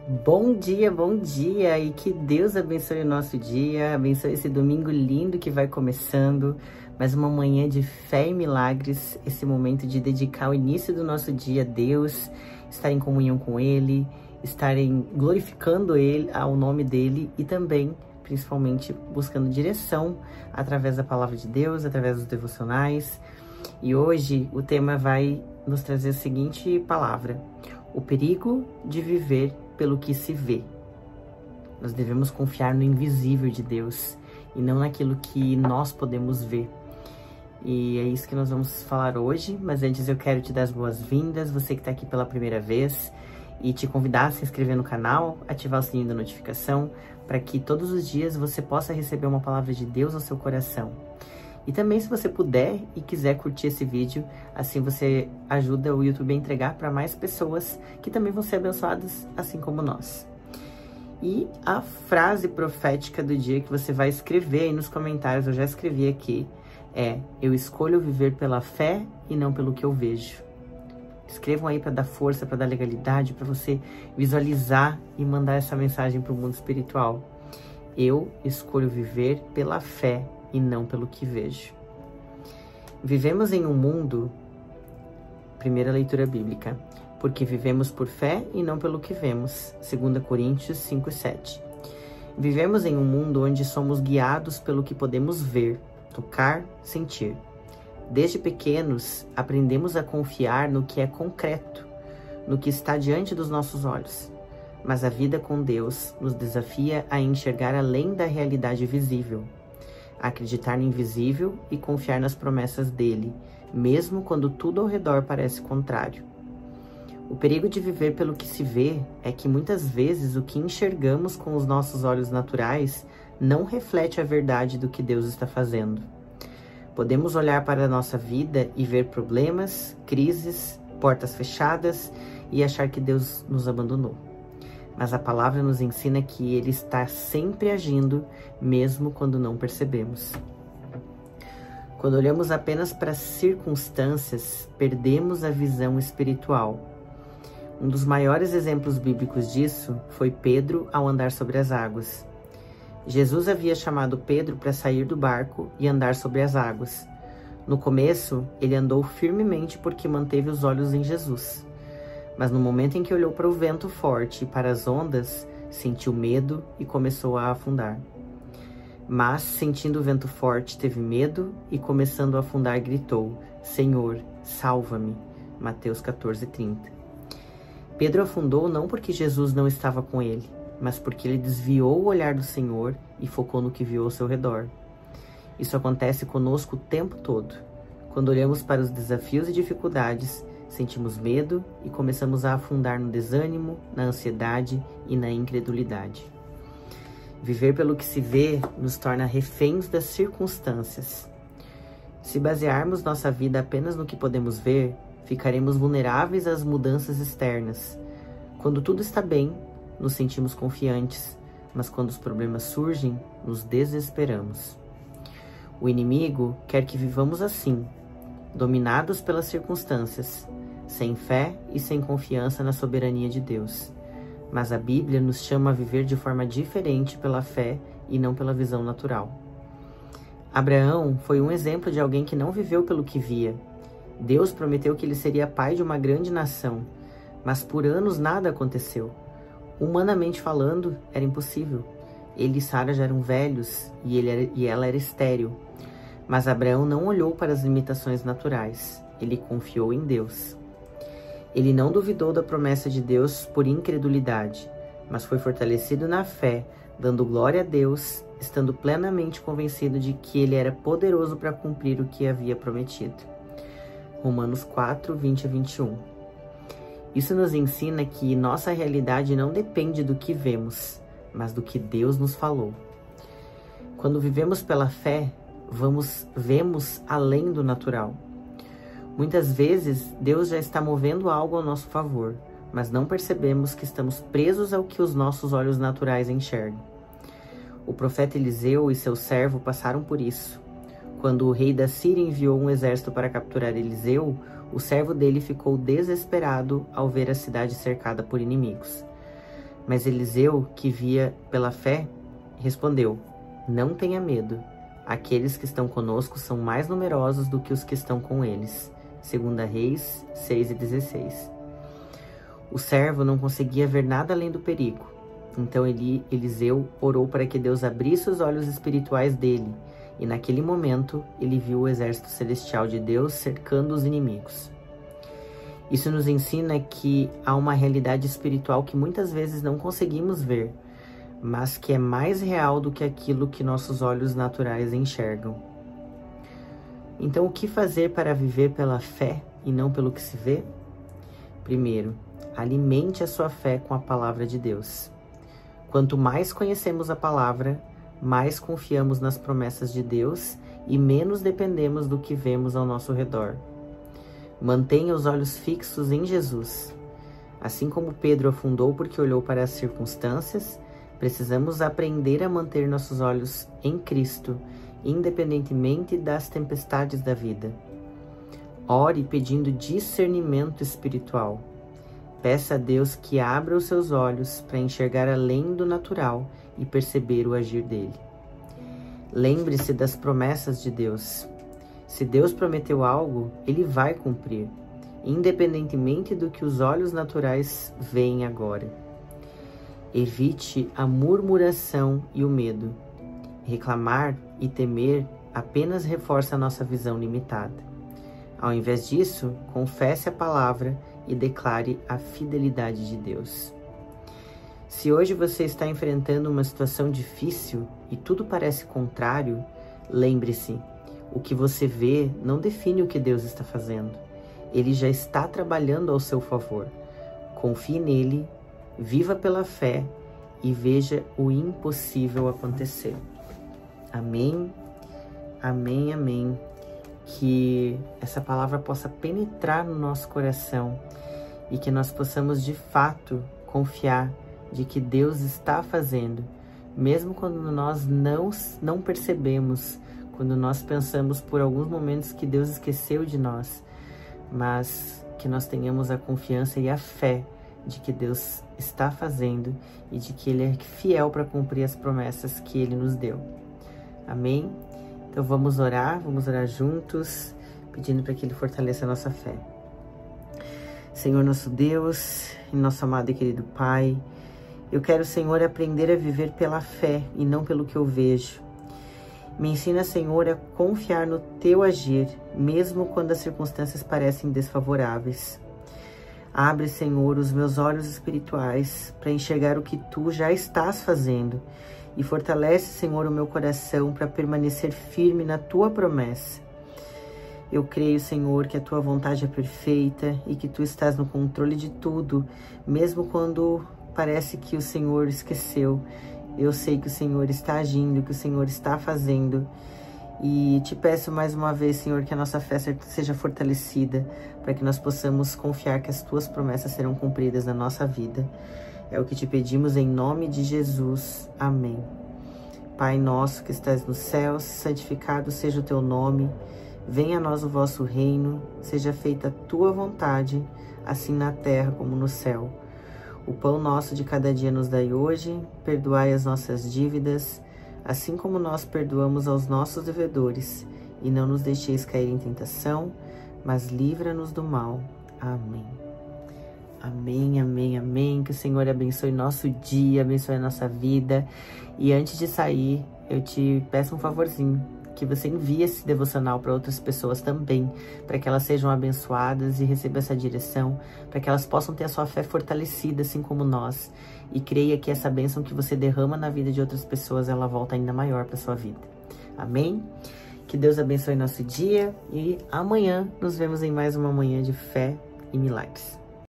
Bom dia e que Deus abençoe o nosso dia, abençoe esse domingo lindo que vai começando, mais uma manhã de fé e milagres, esse momento de dedicar o início do nosso dia a Deus, estar em comunhão com Ele, estarem glorificando Ele, ao nome dEle e também, principalmente, buscando direção através da Palavra de Deus, através dos devocionais. E hoje o tema vai nos trazer a seguinte palavra: o perigo de viver pelo que se vê. Nós devemos confiar no invisível de Deus e não naquilo que nós podemos ver. E é isso que nós vamos falar hoje, mas antes eu quero te dar as boas-vindas, você que está aqui pela primeira vez, e te convidar a se inscrever no canal, ativar o sininho da notificação, para que todos os dias você possa receber uma palavra de Deus ao seu coração. E também, se você puder e quiser curtir esse vídeo, assim você ajuda o YouTube a entregar para mais pessoas que também vão ser abençoadas, assim como nós. E a frase profética do dia que você vai escrever aí nos comentários, eu já escrevi aqui, é: eu escolho viver pela fé e não pelo que eu vejo. Escrevam aí para dar força, para dar legalidade, para você visualizar e mandar essa mensagem para o mundo espiritual. Eu escolho viver pela fé e não pelo que vejo. Vivemos em um mundo, primeira leitura bíblica, porque vivemos por fé e não pelo que vemos, 2 Coríntios 5:7. Vivemos em um mundo onde somos guiados pelo que podemos ver, tocar, sentir. Desde pequenos, aprendemos a confiar no que é concreto, no que está diante dos nossos olhos. Mas a vida com Deus nos desafia a enxergar além da realidade visível, a acreditar no invisível e confiar nas promessas dele, mesmo quando tudo ao redor parece contrário. O perigo de viver pelo que se vê é que muitas vezes o que enxergamos com os nossos olhos naturais não reflete a verdade do que Deus está fazendo. Podemos olhar para a nossa vida e ver problemas, crises, portas fechadas e achar que Deus nos abandonou. Mas a palavra nos ensina que Ele está sempre agindo, mesmo quando não percebemos. Quando olhamos apenas para as circunstâncias, perdemos a visão espiritual. Um dos maiores exemplos bíblicos disso foi Pedro ao andar sobre as águas. Jesus havia chamado Pedro para sair do barco e andar sobre as águas. No começo, ele andou firmemente porque manteve os olhos em Jesus. Mas no momento em que olhou para o vento forte e para as ondas, sentiu medo e começou a afundar. Mas, sentindo o vento forte, teve medo e, começando a afundar, gritou: Senhor, salva-me. Mateus 14:30. Pedro afundou não porque Jesus não estava com ele, mas porque ele desviou o olhar do Senhor e focou no que viu ao seu redor. Isso acontece conosco o tempo todo. Quando olhamos para os desafios e dificuldades, sentimos medo e começamos a afundar no desânimo, na ansiedade e na incredulidade. Viver pelo que se vê nos torna reféns das circunstâncias. Se basearmos nossa vida apenas no que podemos ver, ficaremos vulneráveis às mudanças externas. Quando tudo está bem, nos sentimos confiantes, mas quando os problemas surgem, nos desesperamos. O inimigo quer que vivamos assim, dominados pelas circunstâncias, sem fé e sem confiança na soberania de Deus. Mas a Bíblia nos chama a viver de forma diferente pela fé e não pela visão natural. Abraão foi um exemplo de alguém que não viveu pelo que via. Deus prometeu que ele seria pai de uma grande nação, mas por anos nada aconteceu. Humanamente falando, era impossível. Ele e Sara já eram velhos e ela era estéril. Mas Abraão não olhou para as limitações naturais. Ele confiou em Deus. Ele não duvidou da promessa de Deus por incredulidade, mas foi fortalecido na fé, dando glória a Deus, estando plenamente convencido de que Ele era poderoso para cumprir o que havia prometido. Romanos 4:20-21. Isso nos ensina que nossa realidade não depende do que vemos, mas do que Deus nos falou. Quando vivemos pela fé, vemos além do natural. Muitas vezes, Deus já está movendo algo ao nosso favor, mas não percebemos que estamos presos ao que os nossos olhos naturais enxergam. O profeta Eliseu e seu servo passaram por isso. Quando o rei da Síria enviou um exército para capturar Eliseu, o servo dele ficou desesperado ao ver a cidade cercada por inimigos. Mas Eliseu, que via pela fé, respondeu: não tenha medo. Aqueles que estão conosco são mais numerosos do que os que estão com eles. 2 Reis 6:16. O servo não conseguia ver nada além do perigo. Então Eliseu orou para que Deus abrisse os olhos espirituais dele. E naquele momento ele viu o exército celestial de Deus cercando os inimigos. Isso nos ensina que há uma realidade espiritual que muitas vezes não conseguimos ver, mas que é mais real do que aquilo que nossos olhos naturais enxergam. Então, o que fazer para viver pela fé e não pelo que se vê? Primeiro, alimente a sua fé com a palavra de Deus. Quanto mais conhecemos a palavra, mais confiamos nas promessas de Deus e menos dependemos do que vemos ao nosso redor. Mantenha os olhos fixos em Jesus. Assim como Pedro afundou porque olhou para as circunstâncias, precisamos aprender a manter nossos olhos em Cristo, independentemente das tempestades da vida. Ore pedindo discernimento espiritual. Peça a Deus que abra os seus olhos para enxergar além do natural e perceber o agir dele. Lembre-se das promessas de Deus. Se Deus prometeu algo, ele vai cumprir, independentemente do que os olhos naturais veem agora. Evite a murmuração e o medo. Reclamar e temer apenas reforça a nossa visão limitada. Ao invés disso, confesse a palavra e declare a fidelidade de Deus. Se hoje você está enfrentando uma situação difícil e tudo parece contrário, lembre-se, o que você vê não define o que Deus está fazendo. Ele já está trabalhando ao seu favor. Confie nele, viva pela fé e veja o impossível acontecer. Amém, amém, amém. Que essa palavra possa penetrar no nosso coração e que nós possamos de fato confiar de que Deus está fazendo, mesmo quando nós não percebemos, quando nós pensamos por alguns momentos que Deus esqueceu de nós, mas que nós tenhamos a confiança e a fé de que Deus está fazendo e de que Ele é fiel para cumprir as promessas que Ele nos deu. Amém? Então vamos orar juntos, pedindo para que Ele fortaleça a nossa fé. Senhor nosso Deus, nosso amado e querido Pai, eu quero, Senhor, aprender a viver pela fé e não pelo que eu vejo. Me ensina, Senhor, a confiar no Teu agir, mesmo quando as circunstâncias parecem desfavoráveis. Abre, Senhor, os meus olhos espirituais para enxergar o que Tu já estás fazendo e fortalece, Senhor, o meu coração para permanecer firme na Tua promessa. Eu creio, Senhor, que a Tua vontade é perfeita e que Tu estás no controle de tudo, mesmo quando parece que o Senhor esqueceu. Eu sei que o Senhor está agindo, que o Senhor está fazendo. E te peço mais uma vez, Senhor, que a nossa fé seja fortalecida, para que nós possamos confiar que as Tuas promessas serão cumpridas na nossa vida. É o que te pedimos em nome de Jesus. Amém. Pai nosso que estás nos céus, santificado seja o Teu nome. Venha a nós o vosso reino, seja feita a Tua vontade, assim na terra como no céu. O pão nosso de cada dia nos dai hoje, perdoai as nossas dívidas, assim como nós perdoamos aos nossos devedores, e não nos deixeis cair em tentação, mas livra-nos do mal. Amém. Amém, amém, amém. Que o Senhor abençoe nosso dia, abençoe a nossa vida. E antes de sair, eu te peço um favorzinho, que você envie esse devocional para outras pessoas também, para que elas sejam abençoadas e recebam essa direção, para que elas possam ter a sua fé fortalecida, assim como nós, e creia que essa bênção que você derrama na vida de outras pessoas, ela volta ainda maior para sua vida. Amém? Que Deus abençoe nosso dia e amanhã nos vemos em mais uma manhã de fé e milagres.